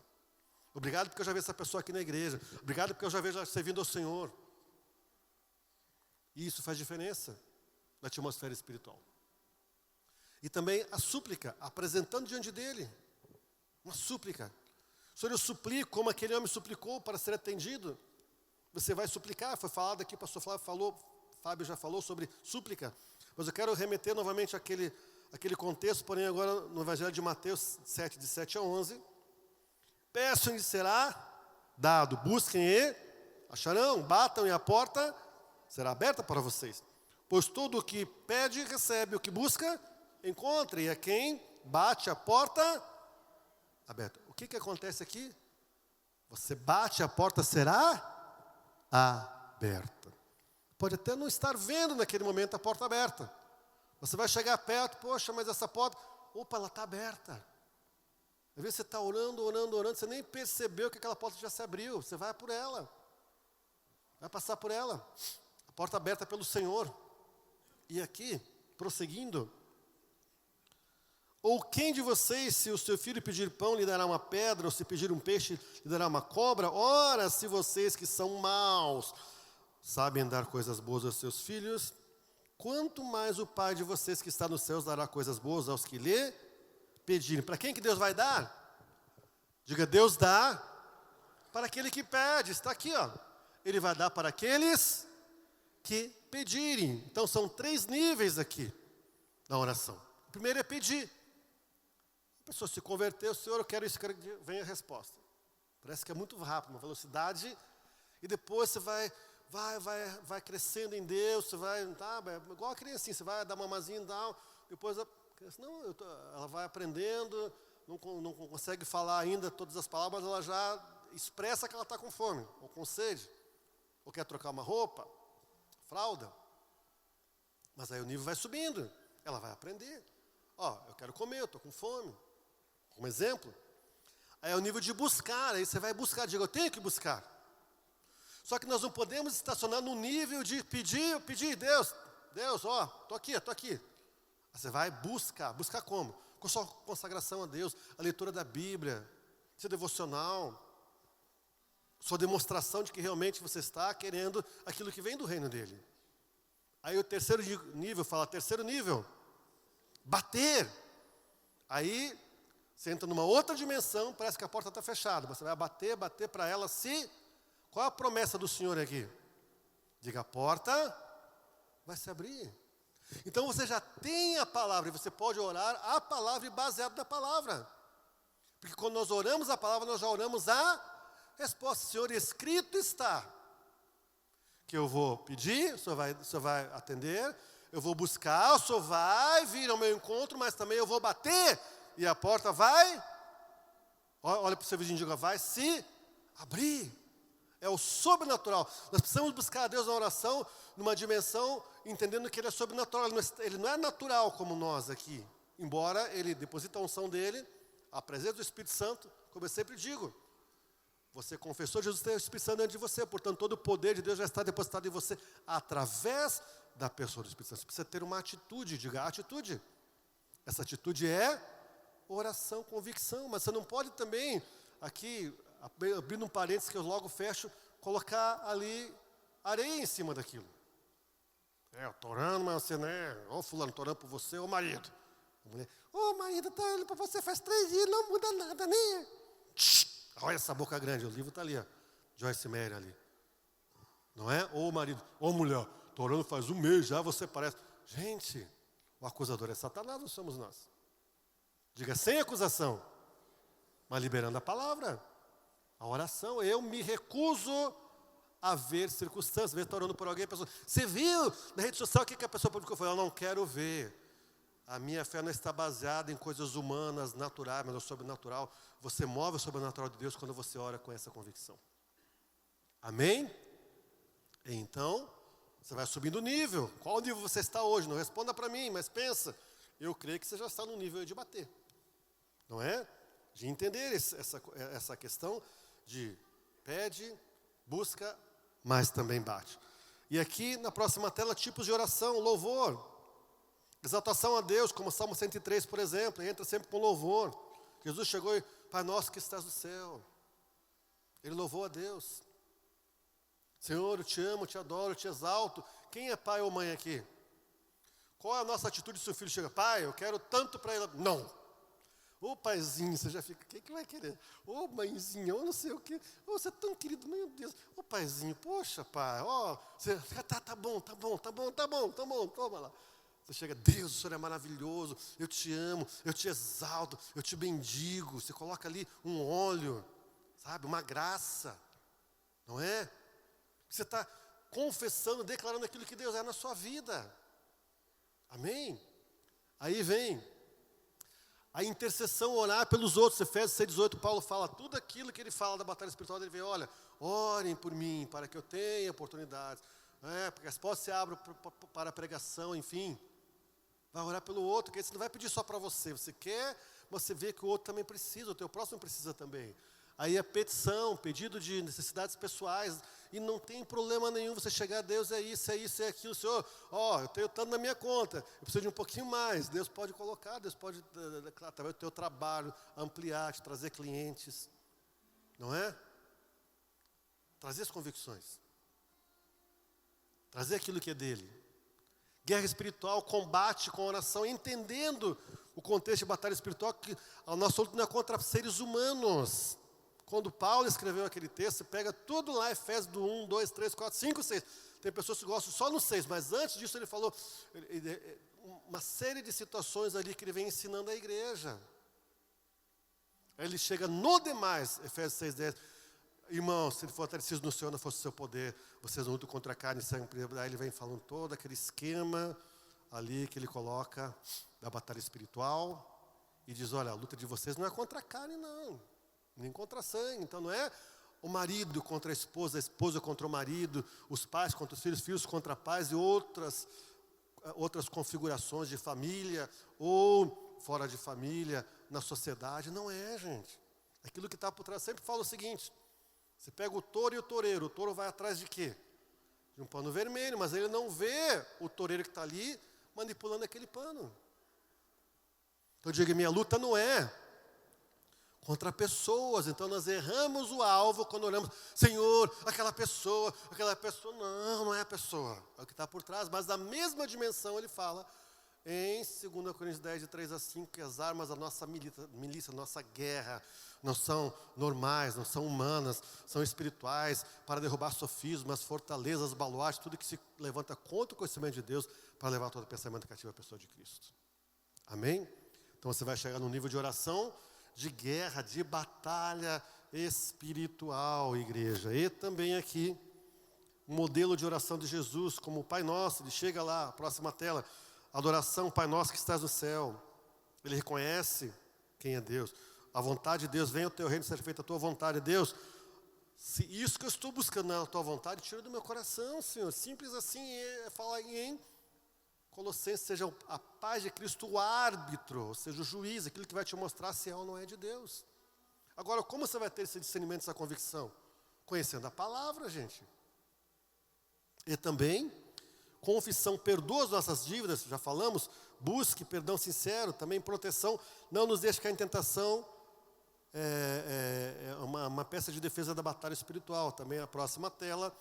Obrigado porque eu já vi essa pessoa aqui na igreja. Obrigado porque eu já vejo ela servindo ao Senhor. E isso faz diferença na atmosfera espiritual. E também a súplica, apresentando diante dele. Uma súplica. Senhor, eu suplico como aquele homem suplicou para ser atendido. Você vai suplicar, foi falado aqui, o pastor Fábio já falou sobre súplica. Mas eu quero remeter novamente àquele contexto, porém agora no Evangelho de Mateus 7, de 7 a 11. Peçam e será dado, busquem e acharão, batam e a porta será aberta para vocês. Pois todo o que pede, recebe, o que busca, encontra, e a quem bate a porta aberta. O que acontece aqui? Você bate, a porta será aberta. Pode até não estar vendo naquele momento a porta aberta. Você vai chegar perto, poxa, mas essa porta, opa, ela está aberta. Às vezes você está orando, você nem percebeu que aquela porta já se abriu. Você vai por ela. Vai passar por ela. A porta aberta pelo Senhor. E aqui, prosseguindo. Ou quem de vocês, se o seu filho pedir pão, lhe dará uma pedra, ou se pedir um peixe, lhe dará uma cobra? Ora, se vocês que são maus sabem dar coisas boas aos seus filhos, quanto mais o Pai de vocês que está nos céus dará coisas boas aos que lhe pedirem. Para quem que Deus vai dar? Diga, Deus dá para aquele que pede. Está aqui, ó. Ele vai dar para aqueles que pedirem. Então são 3 níveis aqui na oração. O primeiro é pedir. A pessoa se converteu, Senhor, eu quero isso, vem a resposta. Parece que é muito rápido, uma velocidade, e depois você vai crescendo em Deus, você vai, tá, igual a criancinha, você vai dar mamazinha e tal, depois ela vai aprendendo, não consegue falar ainda todas as palavras, mas ela já expressa que ela está com fome, ou com sede, ou quer trocar uma roupa, fralda. Mas aí o nível vai subindo, ela vai aprender. Ó, eu quero comer, eu estou com fome. Um exemplo. Aí é o nível de buscar, aí você vai buscar, diga, eu tenho que buscar. Só que nós não podemos estacionar no nível de pedir, Deus, ó, estou aqui. Aí você vai buscar como? Com sua consagração a Deus, a leitura da Bíblia, seu devocional, sua demonstração de que realmente você está querendo aquilo que vem do reino dele. Aí o terceiro nível, bater. Aí você entra numa outra dimensão, parece que a porta está fechada. Você vai bater para ela se... Qual é a promessa do Senhor aqui? Diga, a porta vai se abrir. Então você já tem a palavra, e você pode orar a palavra e baseado na palavra. Porque quando nós oramos a palavra, nós já oramos a resposta. Senhor, escrito está que eu vou pedir, o Senhor vai atender, eu vou buscar, o Senhor vai vir ao meu encontro, mas também eu vou bater, e a porta vai, olha para o seu vizinho e diga, vai se abrir. É o sobrenatural. Nós precisamos buscar a Deus na oração, numa dimensão, entendendo que Ele é sobrenatural. Ele não é natural como nós aqui. Embora Ele deposite a unção dEle, a presença do Espírito Santo, como eu sempre digo. Você confessou, Jesus tem o Espírito Santo dentro de você. Portanto, todo o poder de Deus já está depositado em você através da pessoa do Espírito Santo. Você precisa ter uma atitude, diga atitude. Essa atitude é oração, convicção. Mas você não pode também, aqui, abrindo um parênteses que eu logo fecho, colocar ali areia em cima daquilo. Eu estou orando, mas você não é. Ô fulano, estou orando por você, ô marido. A mulher, ô marido, estou orando por você faz 3 dias, não muda nada, né? Olha essa boca grande, o livro está ali, ó. Joyce Meyer ali. Não é? Ô marido, ô mulher, estou orando faz 1 mês já, você parece. Gente, o acusador é Satanás, não somos nós. Diga sem acusação, mas liberando a palavra. A oração, eu me recuso a ver circunstâncias. Às vezes está orando por alguém, a pessoa, você viu na rede social o que a pessoa publicou? Eu falei, eu não quero ver. A minha fé não está baseada em coisas humanas, naturais, mas no sobrenatural. Você move o sobrenatural de Deus quando você ora com essa convicção. Amém? Então, você vai subindo o nível. Qual nível você está hoje? Não responda para mim, mas pensa. Eu creio que você já está no nível de bater. Não é? De entender essa questão de pede, busca, mas também bate. E aqui na próxima tela, tipos de oração, louvor, exaltação a Deus, como Salmo 103, por exemplo, entra sempre com louvor. Jesus chegou e, Pai nosso que estás no céu. Ele louvou a Deus. Senhor, eu te amo, te adoro, te exalto. Quem é pai ou mãe aqui? Qual é a nossa atitude se o filho chega? Pai, eu quero tanto para ele. Não. Ô paizinho, você já fica, quem que vai querer? Ô mãezinha, eu não sei o quê. Ô, você é tão querido, meu Deus. Ô paizinho, poxa pai, ó, você fica, tá bom, toma lá. Você chega, Deus, o Senhor é maravilhoso, eu te amo, eu te exalto, eu te bendigo. Você coloca ali um óleo, sabe, uma graça, não é? Você está confessando, declarando aquilo que Deus é na sua vida. Amém? Aí vem a intercessão, orar pelos outros. Efésios 6,18, Paulo fala tudo aquilo que ele fala da batalha espiritual. Ele vê, olha, orem por mim, para que eu tenha oportunidades. Porque as portas se abram para a pregação, enfim. Vai orar pelo outro, que você não vai pedir só para você. Você quer você vê que o outro também precisa, o teu próximo precisa também. Aí é petição, pedido de necessidades pessoais, e não tem problema nenhum você chegar a Deus, é isso, é aquilo, Senhor, eu tenho tanto na minha conta, eu preciso de um pouquinho mais. Deus pode colocar, Deus pode, através do teu trabalho, ampliar, te trazer clientes, não é? Trazer as convicções, trazer aquilo que é dele. Guerra espiritual, combate com oração, entendendo o contexto de batalha espiritual, que a nossa luta não é contra seres humanos. Quando Paulo escreveu aquele texto, você pega tudo lá, Efésios do 1, 2, 3, 4, 5, 6. Tem pessoas que gostam só no 6, mas antes disso ele falou uma série de situações ali que ele vem ensinando à igreja. Aí ele chega no demais, Efésios 6, 10. Irmãos, se ele fortalecido no Senhor, não fosse o seu poder, vocês não lutam contra a carne e sangue. Aí ele vem falando todo aquele esquema ali que ele coloca da batalha espiritual e diz, olha, a luta de vocês não é contra a carne, não. Nem contra sangue. Então não é o marido contra a esposa contra o marido, os pais contra os filhos contra pais e outras configurações de família ou fora de família, na sociedade. Não é, gente. Aquilo que está por trás. Sempre falo o seguinte, você pega o touro e o toureiro. O touro vai atrás de quê? De um pano vermelho, mas ele não vê o toureiro que está ali manipulando aquele pano. Então eu digo, minha luta não é contra pessoas. Então nós erramos o alvo quando olhamos, Senhor, aquela pessoa, não é a pessoa, é o que está por trás. Mas da mesma dimensão ele fala em 2 Coríntios 10, de 3 a 5, que as armas da nossa milícia, nossa guerra, não são normais, não são humanas, são espirituais, para derrubar sofismas, fortalezas, baluartes, tudo que se levanta contra o conhecimento de Deus, para levar todo pensamento cativo à pessoa de Cristo. Amém? Então você vai chegar no nível de oração, de guerra, de batalha espiritual, igreja. E também aqui, o modelo de oração de Jesus, como o Pai Nosso. Ele chega lá, próxima tela, adoração, Pai Nosso que estás no céu. Ele reconhece quem é Deus. A vontade de Deus, venha o teu reino, seja feita a tua vontade. Deus, se isso que eu estou buscando na tua vontade, tira do meu coração, Senhor. Simples assim, é falar em Colossenses, seja a paz de Cristo o árbitro, ou seja, o juiz, aquilo que vai te mostrar se é ou não é de Deus. Agora, como você vai ter esse discernimento, essa convicção? Conhecendo a palavra, gente. E também, confissão, perdoa as nossas dívidas, já falamos, busque perdão sincero, também proteção, não nos deixe cair em tentação, uma peça de defesa da batalha espiritual. Também a próxima tela,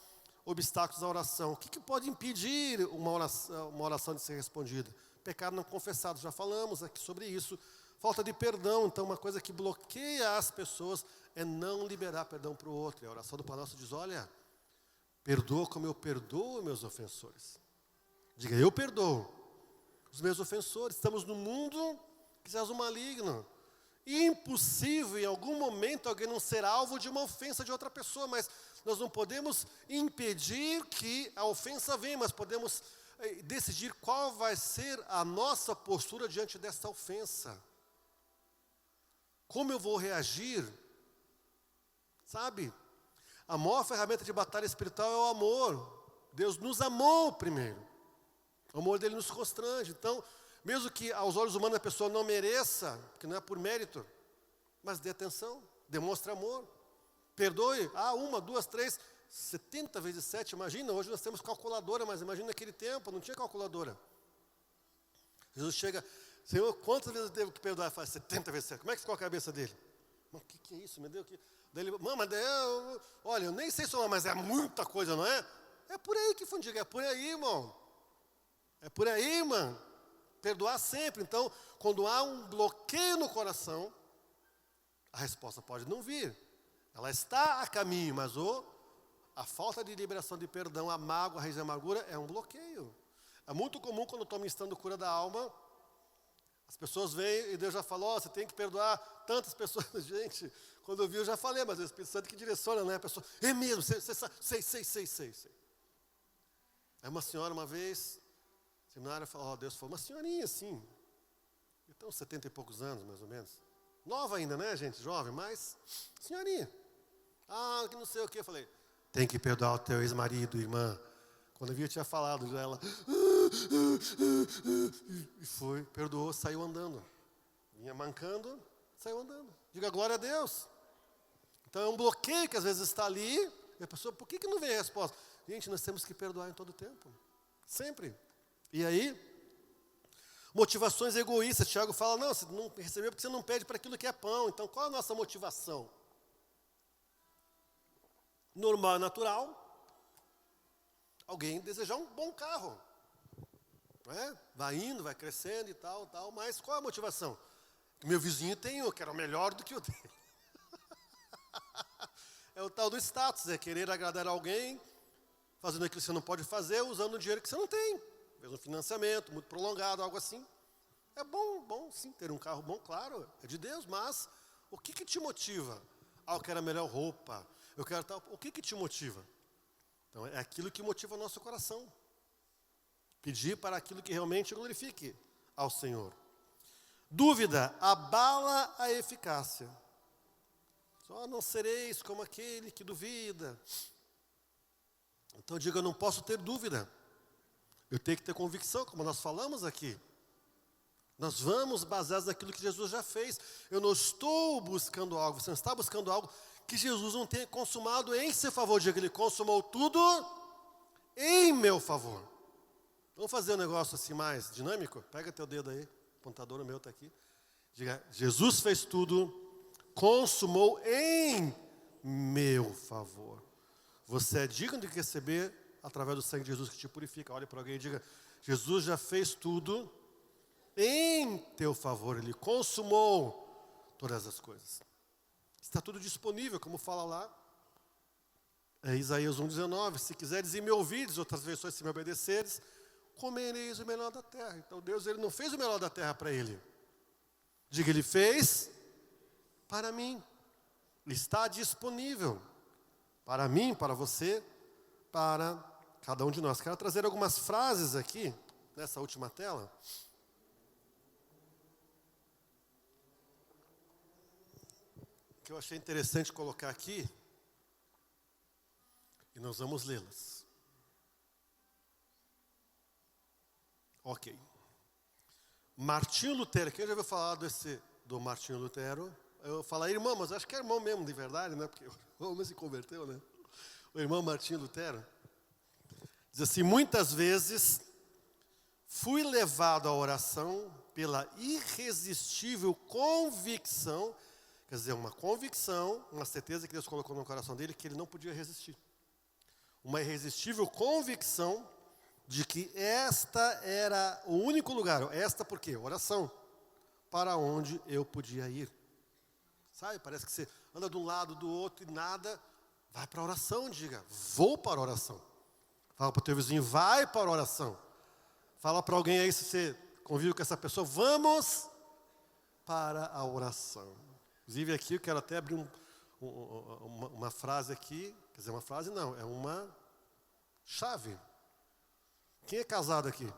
obstáculos à oração. O que pode impedir uma oração de ser respondida? Pecado não confessado, já falamos aqui sobre isso. Falta de perdão, então uma coisa que bloqueia as pessoas é não liberar perdão para o outro. E a oração do Pai Nosso diz, olha, perdoa como eu perdoo meus ofensores. Diga, eu perdoo os meus ofensores. Estamos num mundo que se faz o maligno. Impossível em algum momento alguém não ser alvo de uma ofensa de outra pessoa, mas nós não podemos impedir que a ofensa venha, mas podemos decidir qual vai ser a nossa postura diante desta ofensa. Como eu vou reagir? Sabe? A maior ferramenta de batalha espiritual é o amor. Deus nos amou primeiro. O amor dele nos constrange. Então, mesmo que aos olhos humanos a pessoa não mereça, porque não é por mérito, mas dê atenção, demonstre amor. Perdoe, 1, 2, 3, 70 vezes 7, imagina, hoje nós temos calculadora, mas imagina naquele tempo, não tinha calculadora. Jesus chega, Senhor, quantas vezes eu devo que perdoar? Faz 70 vezes 7, como é que ficou a cabeça dele? O que é isso, meu Deus? Daí ele, mas olha, eu nem sei somar, mas é muita coisa, não é? É por aí que fundiga, é por aí, irmão. É por aí, irmão. Perdoar sempre. Então, quando há um bloqueio no coração, a resposta pode não vir. Ela está a caminho, mas a falta de liberação de perdão, a mágoa, a raiz da amargura é um bloqueio. É muito comum quando estou ministrando cura da alma, as pessoas vêm e Deus já falou, você tem que perdoar tantas pessoas. Gente, quando eu vi eu já falei, mas o Espírito Santo que direciona, né? A pessoa, é mesmo, sei. Aí uma senhora uma vez, seminário, falou, Deus falou, uma senhorinha assim, então 70 e poucos anos mais ou menos, nova ainda, né, gente, jovem, mas senhorinha, que não sei o que, eu falei, tem que perdoar o teu ex-marido, irmã. Quando eu vi, eu tinha falado, ela, e foi, perdoou, saiu andando. Vinha mancando, saiu andando. Diga glória a Deus. Então é um bloqueio que às vezes está ali, e a pessoa, por que não vem a resposta? Gente, nós temos que perdoar em todo tempo. Sempre. E aí, motivações egoístas. Tiago fala, não, você não recebeu porque você não pede para aquilo que é pão. Então qual a nossa motivação? Normal e natural. Alguém desejar um bom carro. Né? Vai indo, vai crescendo e tal, mas qual a motivação? Meu vizinho tem um, que era melhor do que o dele. É o tal do status, é querer agradar alguém, fazendo aquilo que você não pode fazer, usando o dinheiro que você não tem. Fez um financiamento muito prolongado, algo assim. É bom sim, ter um carro bom, claro, é de Deus, mas o que te motiva? Eu quero a melhor roupa, eu quero tal. O que te motiva? Então, é aquilo que motiva o nosso coração. Pedir para aquilo que realmente glorifique ao Senhor. Dúvida abala a eficácia. Só não sereis como aquele que duvida. Então diga, eu não posso ter dúvida. Eu tenho que ter convicção, como nós falamos aqui. Nós vamos baseados naquilo que Jesus já fez. Eu não estou buscando algo, você não está buscando algo que Jesus não tenha consumado em seu favor. Diga, ele consumou tudo em meu favor. Vamos fazer um negócio assim mais dinâmico? Pega teu dedo aí, o apontador o meu está aqui. Diga, Jesus fez tudo, consumou em meu favor. Você é digno de receber através do sangue de Jesus que te purifica. Olhe para alguém e diga, Jesus já fez tudo em teu favor. Ele consumou todas as coisas. Está tudo disponível, como fala lá. É Isaías 1,19. Se quiseres e me ouvides, outras versões, se me obedeceres, comereis o melhor da terra. Então Deus, ele não fez o melhor da terra para ele. Diga, ele fez para mim. Está disponível para mim, para você, para cada um de nós. Quero trazer algumas frases aqui, nessa última tela. Que eu achei interessante colocar aqui. E nós vamos lê-las. Ok. Martinho Lutero, quem já ouviu falar do Martinho Lutero? Eu falei, irmão, mas acho que é irmão mesmo, de verdade, né? Porque o homem se converteu, né? O irmão Martinho Lutero diz assim, muitas vezes fui levado à oração pela irresistível convicção, quer dizer, uma convicção, uma certeza que Deus colocou no coração dele, que ele não podia resistir. Uma irresistível convicção de que esta era o único lugar. Esta por quê? Oração. Para onde eu podia ir. Sabe, parece que você anda de um lado, do outro e nada. Vai para a oração, diga, vou para a oração. Fala para o teu vizinho, vai para a oração. Fala para alguém aí, se você convive com essa pessoa, vamos para a oração. Inclusive aqui eu quero até abrir uma frase aqui. Quer dizer, uma frase não, é uma chave. Quem é casado aqui?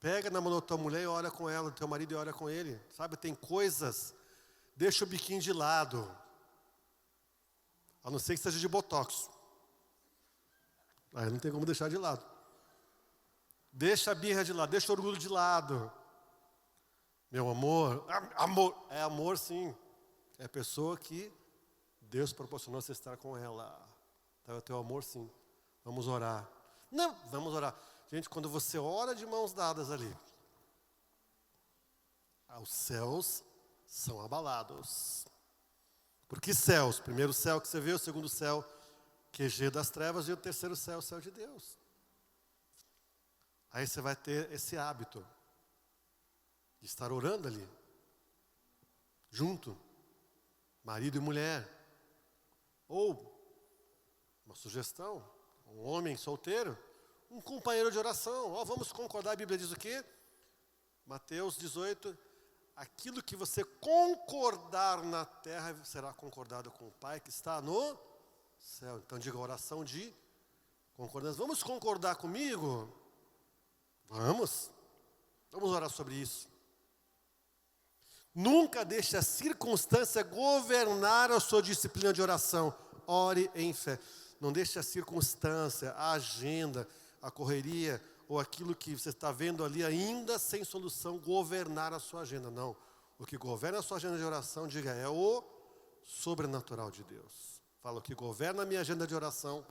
Pega na mão da tua mulher e ora com ela, do teu marido e ora com ele. Sabe, tem coisas, deixa o biquinho de lado. A não ser que seja de botox. Aí não tem como deixar de lado. Deixa a birra de lado, deixa o orgulho de lado. Meu amor, amor, é amor sim. É a pessoa que Deus proporcionou você estar com ela. Então é o teu amor sim. Vamos orar. Não, vamos orar. Gente, quando você ora de mãos dadas ali, os céus são abalados. Por que céus? O primeiro céu que você vê, o segundo céu, QG das trevas, e o terceiro céu, o céu de Deus. Aí você vai ter esse hábito de estar orando ali, junto, marido e mulher. Ou, uma sugestão, um homem solteiro, um companheiro de oração. Vamos concordar, a Bíblia diz o quê? Mateus 18, aquilo que você concordar na terra será concordado com o Pai que está no céu. Então diga oração de concordância. Vamos concordar comigo? Vamos orar sobre isso. Nunca deixe a circunstância governar a sua disciplina de oração. Ore em fé. Não deixe a circunstância, a agenda, a correria, ou aquilo que você está vendo ali ainda sem solução, governar a sua agenda. Não. O que governa a sua agenda de oração, diga, é o sobrenatural de Deus. Fala, o que governa a minha agenda de oração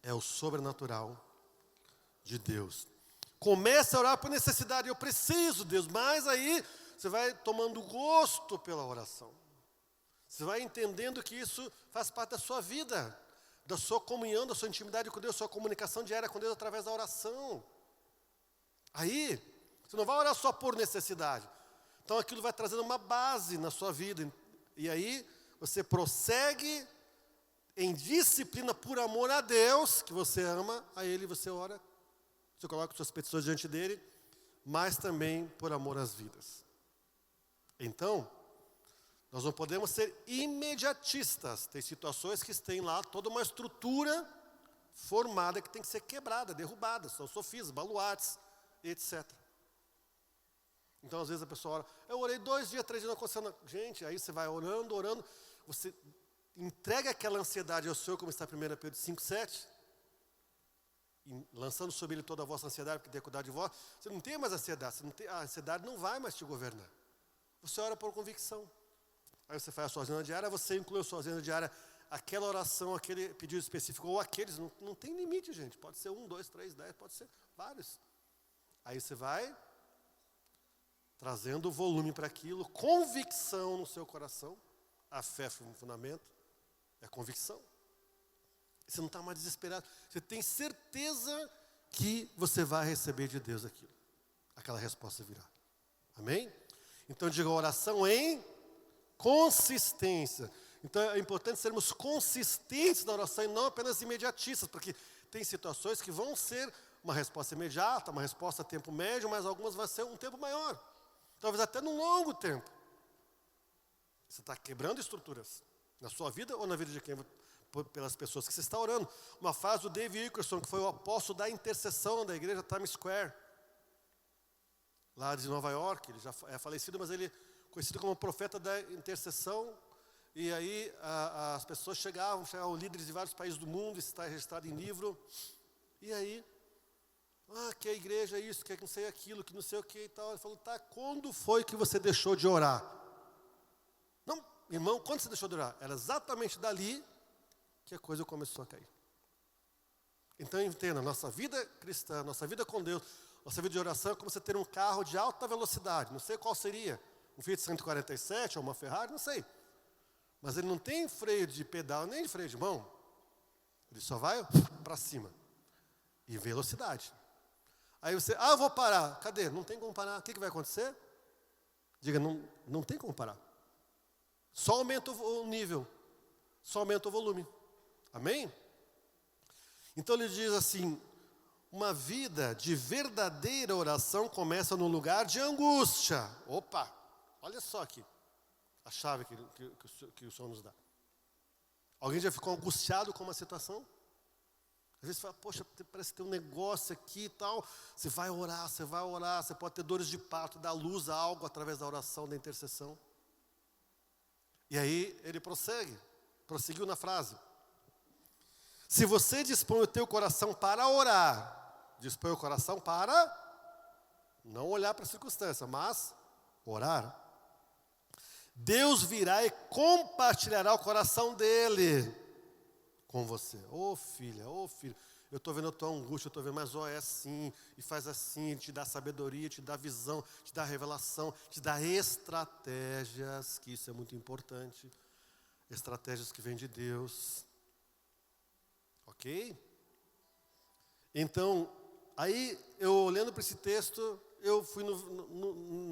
é o sobrenatural de Deus. Comece a orar por necessidade. Eu preciso, Deus. Mas aí você vai tomando gosto pela oração. Você vai entendendo que isso faz parte da sua vida, da sua comunhão, da sua intimidade com Deus, da sua comunicação diária com Deus através da oração. Aí, você não vai orar só por necessidade. Então aquilo vai trazendo uma base na sua vida. E aí, você prossegue em disciplina por amor a Deus, que você ama, a Ele você ora, você coloca suas petições diante dEle, mas também por amor às vidas. Então, nós não podemos ser imediatistas. Tem situações que têm lá toda uma estrutura formada que tem que ser quebrada, derrubada. São sofismas, baluartes, etc. Então, às vezes a pessoa ora, eu orei 2 dias, 3 dias, não aconteceu nada. Gente, aí você vai orando, você entrega aquela ansiedade ao Senhor, como está em 1 Pedro 5,7, lançando sobre Ele toda a vossa ansiedade, porque tem que cuidar de vós. Você não tem mais ansiedade, a ansiedade não vai mais te governar. Você ora por convicção. Aí você faz a sua agenda diária, você inclui a sua agenda diária, aquela oração, aquele pedido específico, ou aqueles, não tem limite, gente. Pode ser 1, 2, 3, 10, pode ser vários. Aí você vai trazendo volume para aquilo, convicção no seu coração. A fé foi um fundamento, é convicção. Você não está mais desesperado. Você tem certeza que você vai receber de Deus aquilo. Aquela resposta virá. Amém? Então diga oração em consistência. Então é importante sermos consistentes na oração e não apenas imediatistas, porque tem situações que vão ser uma resposta imediata, uma resposta a tempo médio, mas algumas vai ser um tempo maior. Talvez até num longo tempo. Você está quebrando estruturas na sua vida ou na vida de quem? Pelas pessoas que você está orando. Uma frase do Dave Wilkerson, que foi o apóstolo da intercessão da igreja Times Square, lá de Nova York. Ele já é falecido, mas ele é conhecido como profeta da intercessão. E aí as pessoas chegavam líderes de vários países do mundo, isso está registrado em livro. E aí, que a igreja é isso, que não sei aquilo, que não sei o que e tal. Ele falou, quando foi que você deixou de orar? Não, irmão, quando você deixou de orar? Era exatamente dali que a coisa começou a cair. Então entenda, nossa vida cristã, nossa vida com Deus, nossa vida de oração é como você ter um carro de alta velocidade. Não sei qual seria, um Fiat 147 ou uma Ferrari, não sei. Mas ele não tem freio de pedal, nem de freio de mão. Ele só vai para cima. E velocidade. Aí você, eu vou parar. Cadê? Não tem como parar. O que vai acontecer? Diga, não tem como parar. Só aumenta o nível. Só aumenta o volume. Amém? Então ele diz assim, uma vida de verdadeira oração começa no lugar de angústia. Opa, olha só aqui, a chave que o Senhor nos dá. Alguém já ficou angustiado com uma situação? Às vezes você fala, poxa, parece que tem um negócio aqui e tal. Você vai orar, você pode ter dores de parto, dar luz a algo através da oração, da intercessão. E aí ele prosseguiu na frase. Se você dispõe o teu coração para orar, dispõe o coração para não olhar para a circunstância, mas orar. Deus virá e compartilhará o coração dele com você. Filha, filho, eu estou vendo a tua angústia, eu estou vendo, mas é assim, e faz assim, ele te dá sabedoria, te dá visão, te dá revelação, te dá estratégias, que isso é muito importante, estratégias que vêm de Deus. Ok? Então, aí eu olhando para esse texto, eu fui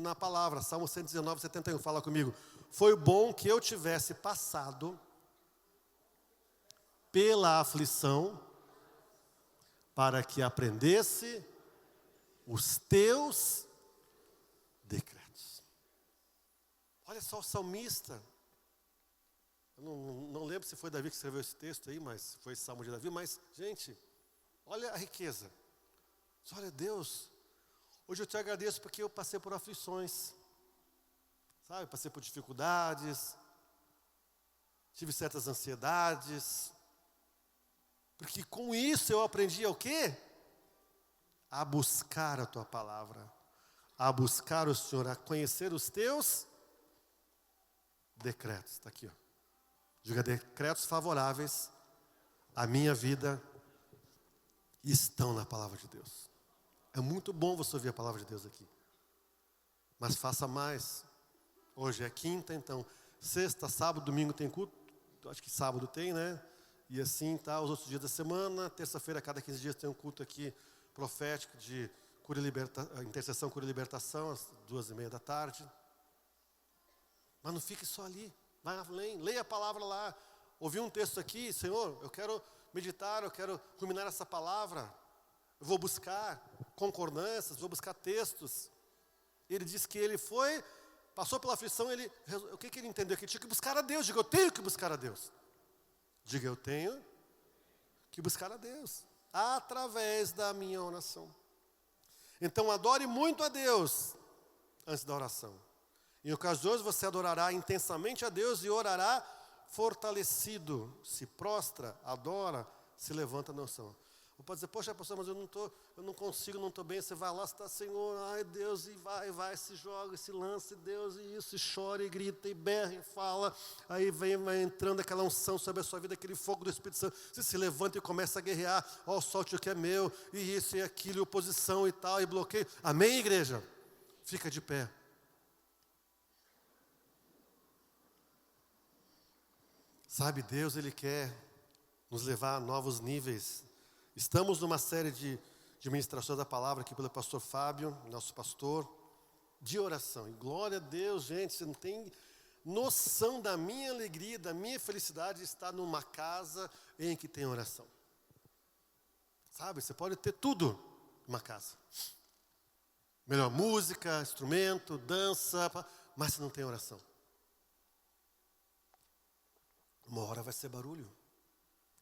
na palavra, Salmo 119, 71, fala comigo. Foi bom que eu tivesse passado pela aflição, para que aprendesse os teus decretos. Olha só o salmista. Eu não lembro se foi Davi que escreveu esse texto aí, mas foi Salmo de Davi. Mas, gente, olha a riqueza. Olha, Deus, hoje eu te agradeço porque eu passei por aflições. Sabe, passei por dificuldades. Tive certas ansiedades. Porque com isso eu aprendi o quê? a buscar a tua palavra, a buscar o Senhor, a conhecer os teus decretos. Está aqui, ó. Diga: decretos favoráveis à minha vida estão na palavra de Deus. É muito bom você ouvir a palavra de Deus aqui. Mas faça mais. Hoje é quinta, então sexta, sábado, domingo tem culto. Acho que sábado tem, né? E assim tá os outros dias da semana. Terça-feira, a cada 15 dias, tem um culto aqui profético de cura e intercessão, cura e libertação, às 2:30 da tarde. Mas não fique só ali. Vai além, leia a palavra lá. Ouvi um texto aqui: Senhor, eu quero meditar, eu quero ruminar essa palavra. Eu vou buscar concordâncias, vou buscar textos. Ele disse que ele passou pela aflição, o que ele entendeu? Que ele tinha que buscar a Deus. Diga: eu tenho que buscar a Deus. Diga: eu tenho que buscar a Deus, através da minha oração. Então adore muito a Deus antes da oração. Em ocasiões você adorará intensamente a Deus e orará fortalecido. Se prostra, adora, se levanta na oração. Ou pode dizer: poxa, pastor, mas eu não consigo, não estou bem. Você vai lá, você está: Senhor, ai Deus, e vai, se joga, se lança, Deus, e isso, e chora, e grita, e berra, e fala. Aí vai entrando aquela unção sobre a sua vida, aquele fogo do Espírito Santo. Você se levanta e começa a guerrear: ó, solte o que é meu, e isso, e aquilo, e oposição e tal, e bloqueio. Amém, igreja? Fica de pé. Sabe, Deus, Ele quer nos levar a novos níveis. Estamos numa série de ministrações da palavra aqui pelo pastor Fábio, nosso pastor, de oração. E glória a Deus, gente, você não tem noção da minha alegria, da minha felicidade de estar numa casa em que tem oração. Sabe, você pode ter tudo numa casa. Melhor música, instrumento, dança, mas se não tem oração, uma hora vai ser barulho.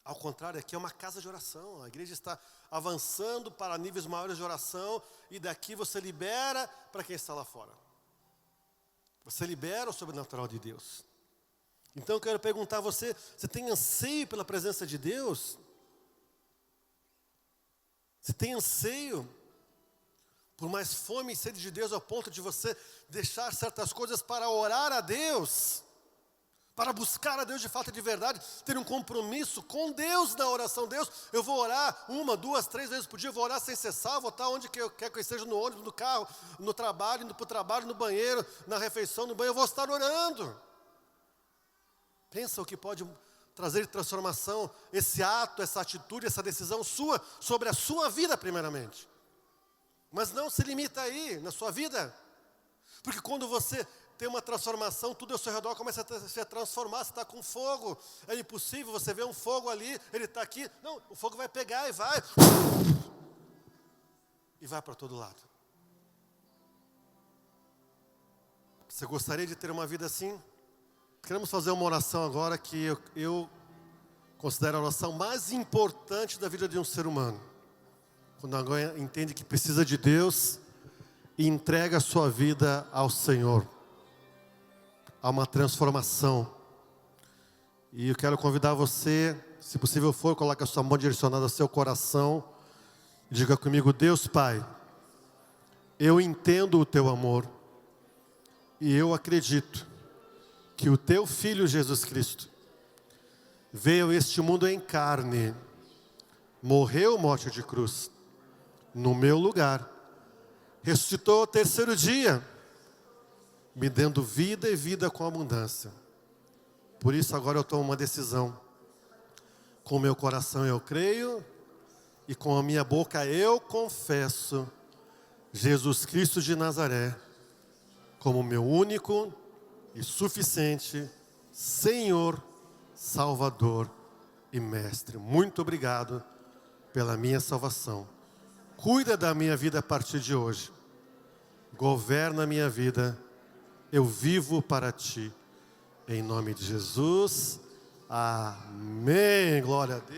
Ao contrário, aqui é uma casa de oração. A igreja está avançando para níveis maiores de oração. E daqui você libera para quem está lá fora. Você libera o sobrenatural de Deus. Então eu quero perguntar a você: você tem anseio pela presença de Deus? Você tem anseio por mais fome e sede de Deus, ao ponto de você deixar certas coisas para orar a Deus? Para buscar a Deus de fato e de verdade, ter um compromisso com Deus na oração. Deus, eu vou orar 1, 2, 3 vezes por dia, vou orar sem cessar, vou estar onde quer que eu esteja, no ônibus, no carro, no trabalho, indo para o trabalho, no banheiro, na refeição, no banho, eu vou estar orando. Pensa o que pode trazer de transformação esse ato, essa atitude, essa decisão sua, sobre a sua vida primeiramente. Mas não se limita aí, na sua vida. Porque quando você tem uma transformação, tudo ao seu redor começa a se transformar. Você está com fogo, é impossível, você vê um fogo ali, ele está aqui, não, o fogo vai pegar e vai para todo lado. Você gostaria de ter uma vida assim? Queremos fazer uma oração agora que eu considero a oração mais importante da vida de um ser humano. Quando alguém entende que precisa de Deus e entrega a sua vida ao Senhor. Há uma transformação. E eu quero convidar você, se possível for, coloque a sua mão direcionada ao seu coração. E diga comigo: Deus Pai, eu entendo o teu amor. E eu acredito que o teu Filho Jesus Cristo veio a este mundo em carne, morreu morte de cruz, no meu lugar, ressuscitou ao terceiro dia, me dando vida e vida com abundância. Por isso agora eu tomo uma decisão. Com o meu coração eu creio, e com a minha boca eu confesso Jesus Cristo de Nazaré como meu único e suficiente Senhor, Salvador e Mestre. Muito obrigado pela minha salvação. Cuida da minha vida a partir de hoje. Governa a minha vida. Eu vivo para Ti. Em nome de Jesus. Amém. Glória a Deus.